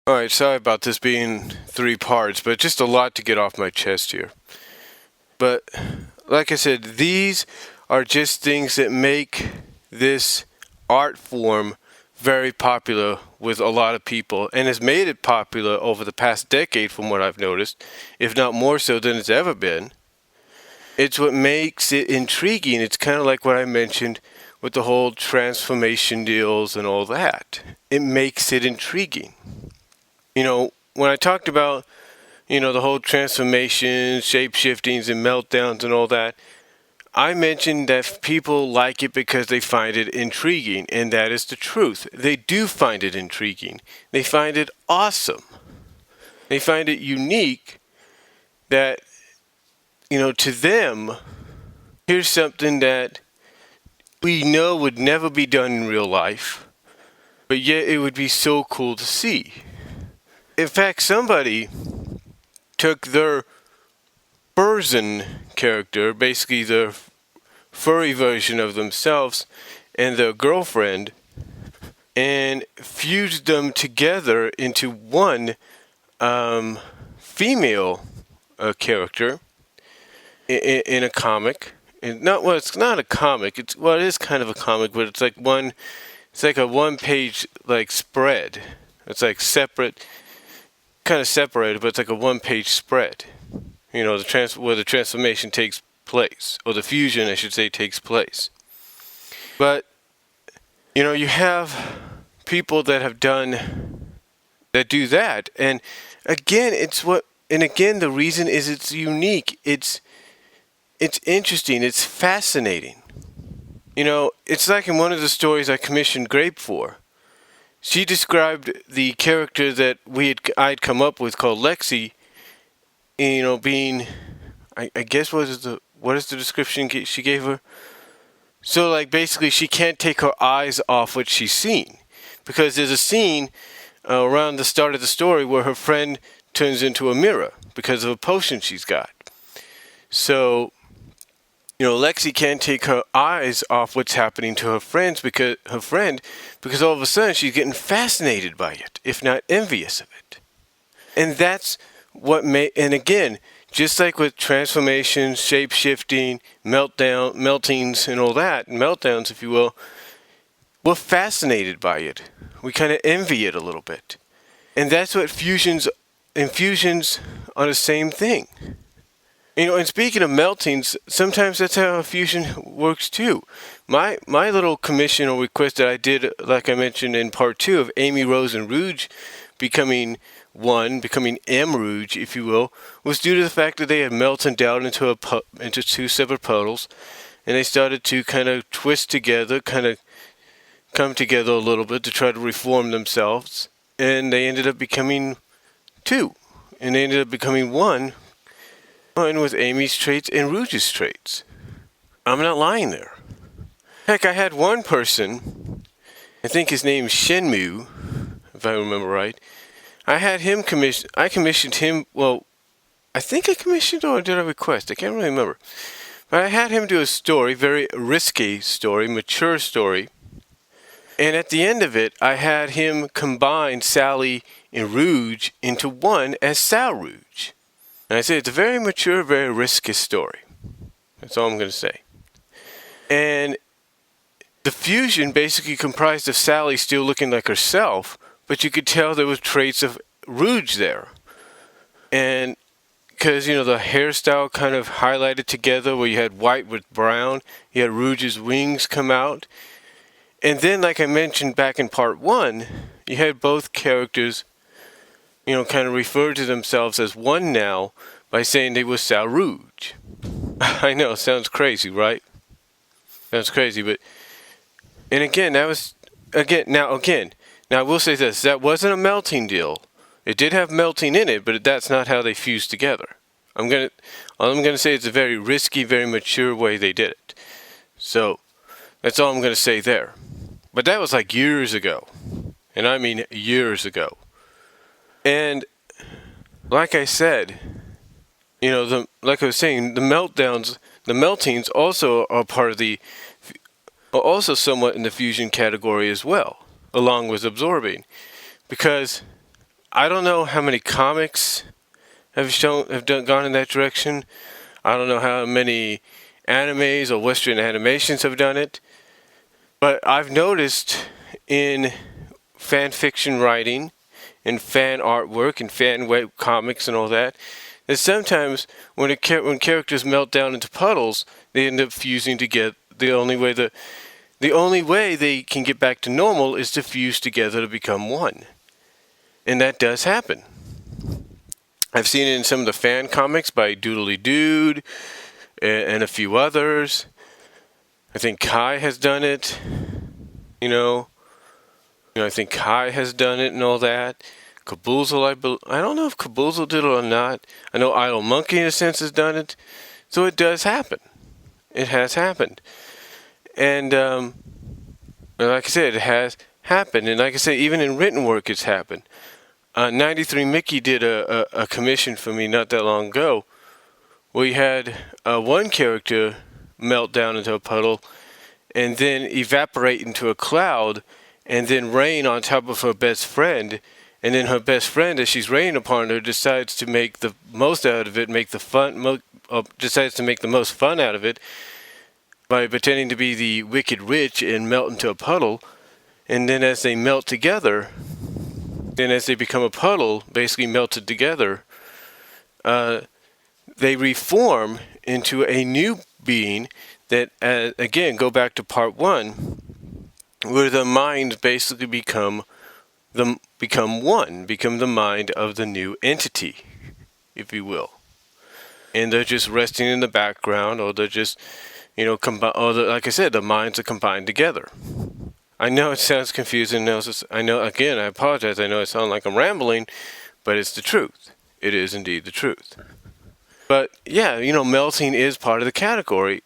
Alright, sorry about this being 3 parts, but just a lot to get off my chest here. But, like I said, these are just things that make this art form very popular with a lot of people, and has made it popular over the past decade from what I've noticed, if not more so than it's ever been. It's what makes it intriguing. It's kind of like what I mentioned with the whole transformation deals and all that. It makes it intriguing. When I talked about, the whole transformations, shape-shiftings, and meltdowns and all that, I mentioned that people like it because they find it intriguing, and that is the truth. They do find it intriguing. They find it awesome. They find it unique that, to them, here's something that we know would never be done in real life, but yet it would be so cool to see. In fact, somebody took their Furzen character, basically the furry version of themselves, and their girlfriend, and fused them together into one female character in a comic. It's not a comic. It is kind of a comic, but it's like a one-page spread. It's like separate. Kind of separated, but it's like a one-page spread. Where the transformation takes place, or the fusion, I should say, takes place. But you have people that do that, and again, the reason is it's unique. It's interesting. It's fascinating. It's like in one of the stories I commissioned Grape for. She described the character that I'd come up with called Lexi, being, I guess what is the description she gave her? So basically she can't take her eyes off what she's seen, because there's a scene around the start of the story where her friend turns into a mirror because of a potion she's got. So Lexi can't take her eyes off what's happening to her friend because all of a sudden she's getting fascinated by it, if not envious of it. And that's what and again, just like with transformations, shape-shifting, meltings and all that, meltdowns if you will, we're fascinated by it. We kind of envy it a little bit. And that's what fusions are the same thing. And speaking of meltings, sometimes that's how a fusion works too. My little commission or request that I did, like I mentioned in part 2 of Amy Rose and Rouge becoming M Rouge, if you will, was due to the fact that they had melted down into 2 separate puddles, and they started to kind of twist together, kind of come together a little bit to try to reform themselves, and they ended up becoming 2, and they ended up becoming one with Amy's traits and Rouge's traits. I'm not lying there. Heck, I had one person, I think his name's Shenmue, if I remember right. I commissioned him, well, I think I commissioned or did I request? I can't really remember. But I had him do a story, very risky story, mature story. And at the end of it, I had him combine Sally and Rouge into one as Sal Rouge. And I say it's a very mature, very risky story. That's all I'm going to say. And the fusion basically comprised of Sally still looking like herself, but you could tell there was traits of Rouge there. And because, the hairstyle kind of highlighted together where you had white with brown, you had Rouge's wings come out. And then, like I mentioned back in part 1, you had both characters kind of refer to themselves as one now by saying they were Sal Rouge. I know, sounds crazy, right? Sounds crazy, but... And again, now I will say this, that wasn't a melting deal. It did have melting in it, but that's not how they fused together. All I'm gonna say it's a very risky, very mature way they did it. So, that's all I'm gonna say there. But that was like years ago. And I mean years ago. And like I said, like I was saying, the meltings also are are also somewhat in the fusion category as well, along with absorbing. Because I don't know how many comics gone in that direction. I don't know how many animes or Western animations have done it. But I've noticed in fan fiction writing, in fan artwork, and fan web comics and all that sometimes when characters melt down into puddles, they end up fusing together. The only way they can get back to normal is to fuse together to become one. And that does happen. I've seen it in some of the fan comics by Doodly Dude and a few others. I think Kai has done it. I think Kai has done it and all that. Caboozle, I don't know if Caboozle did it or not. I know Idle Monkey in a sense has done it. So it does happen. It has happened. And like I said, it has happened. And like I said, even in written work it's happened. 93 Mickey did a commission for me not that long ago. We had one character melt down into a puddle and then evaporate into a cloud and then rain on top of her best friend. And then her best friend, as she's raining upon her, decides to make the most out of it, decides to make the most fun out of it by pretending to be the wicked witch and melt into a puddle. And then as they melt together, then as they become a puddle, basically melted together, they reform into a new being that, again, go back to part one, where the minds basically become one, become the mind of the new entity, if you will. And they're just resting in the background, or they're just, like I said, the minds are combined together. I know it sounds confusing. I know, again, I apologize. I know it sounds like I'm rambling, but it's the truth. It is indeed the truth. But yeah, melting is part of the category,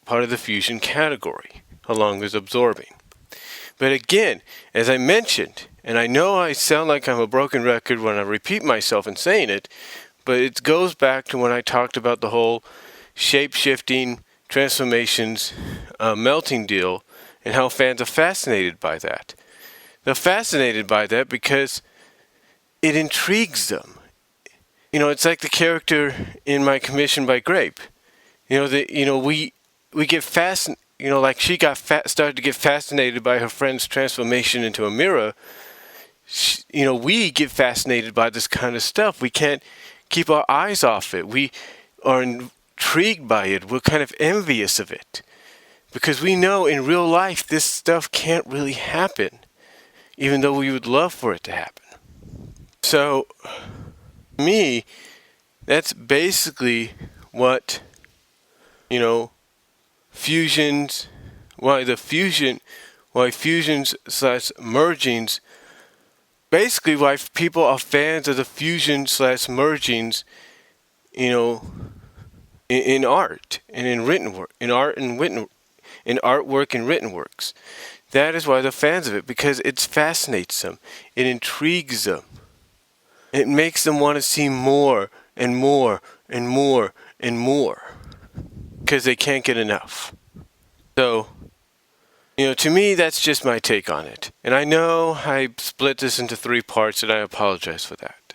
part of the fusion category, along with absorbing. But again, as I mentioned, and I know I sound like I'm a broken record when I repeat myself in saying it, but it goes back to when I talked about the whole shape-shifting, transformations, melting deal, and how fans are fascinated by that. They're fascinated by that because it intrigues them. It's like the character in my commission by Grape. We get fascinated. Like she started to get fascinated by her friend's transformation into a mirror. We get fascinated by this kind of stuff. We can't keep our eyes off it. We are intrigued by it. We're kind of envious of it. Because we know in real life this stuff can't really happen, even though we would love for it to happen. So, me, that's basically what, fusions slash mergings, basically why people are fans of the fusion slash mergings, in art and in written work, in artwork and written works. That is why they're fans of it, because it fascinates them. It intrigues them. It makes them want to see more and more and more and more, because they can't get enough. So, to me, that's just my take on it. And I know I split this into 3 parts, and I apologize for that.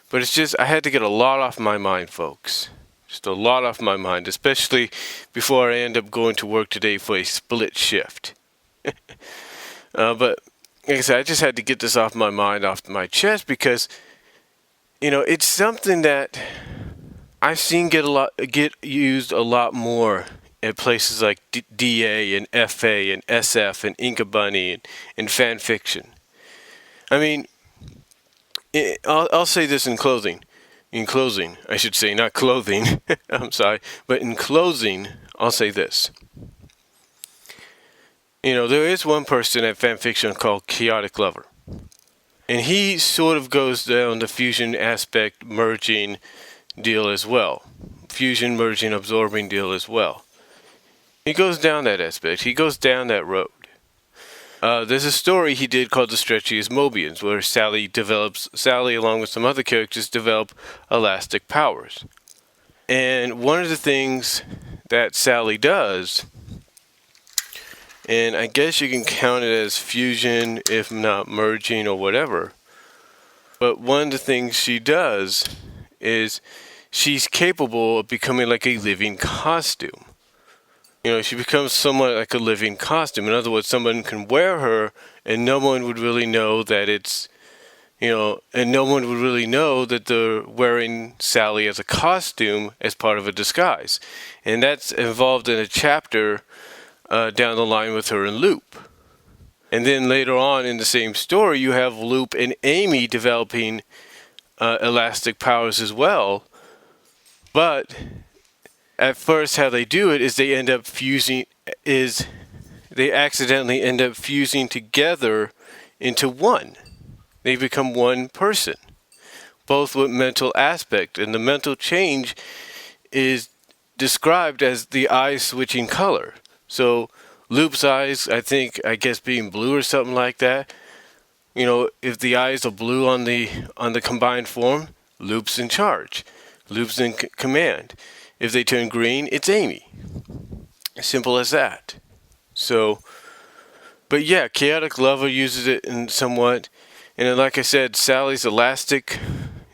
But it's just, I had to get a lot off my mind, folks. Just a lot off my mind, especially before I end up going to work today for a split shift. But, like I said, I just had to get this off my mind, off my chest, because, it's something that I've seen get used a lot more at places like DA and FA and SF and Inka Bunny and fan fiction. I mean, I'll say this in closing. In closing, I should say, not clothing. I'm sorry. But in closing, I'll say this. There is one person at fanfiction called Chaotic Lover. And he sort of goes down the fusion aspect merging deal as well. Fusion, merging, absorbing deal as well. He goes down that aspect. He goes down that road. There's a story he did called The Stretchiest Mobians, where Sally, along with some other characters, develop elastic powers. And one of the things that Sally does, and I guess you can count it as fusion, if not merging or whatever, But one of the things she does is she's capable of becoming like a living costume. She becomes somewhat like a living costume. In other words, someone can wear her and no one would really know that and no one would really know that they're wearing Sally as a costume as part of a disguise. And that's involved in a chapter down the line with her and Loop. And then later on in the same story, you have Loop and Amy developing elastic powers as well. But at first, how they do it is they accidentally end up fusing together into one. They become one person, both with mental aspect. And the mental change is described as the eyes switching color. So Loop's eyes, I guess being blue or something like that. If the eyes are blue on the combined form, Loop's in charge. Loop's in command. If they turn green, it's Amy. Simple as that. So, but yeah, Chaotic Lover uses it in somewhat. And then, like I said, Sally's elastic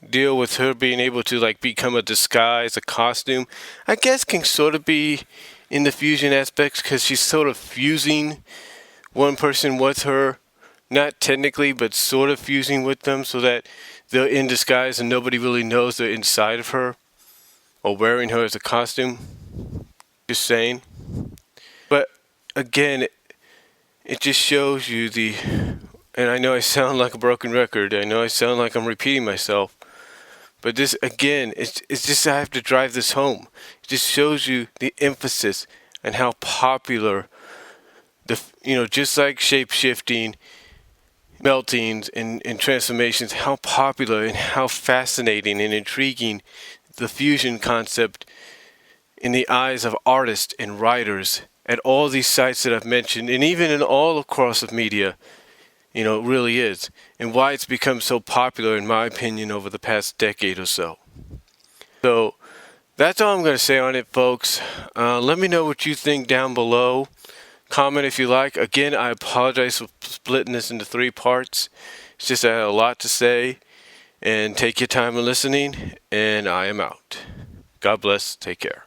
deal with her being able to like become a disguise, a costume, I guess can sort of be in the fusion aspects because she's sort of fusing one person with her. Not technically, but sort of fusing with them so that they're in disguise and nobody really knows they're inside of her or wearing her as a costume. Just saying. But again, it just shows you and I know I sound like a broken record. I know I sound like I'm repeating myself. But this, again, it's just I have to drive this home. It just shows you the emphasis and how popular just like shape-shifting, meltings and transformations, how popular and how fascinating and intriguing the fusion concept in the eyes of artists and writers at all these sites that I've mentioned, and even in all across of media, it really is, and why it's become so popular, in my opinion, over the past decade or so. So that's all I'm going to say on it, folks. Let me know what you think down below. Comment if you like. Again, I apologize for splitting this into 3 parts. It's just I had a lot to say. And take your time in listening, and I am out. God bless. Take care.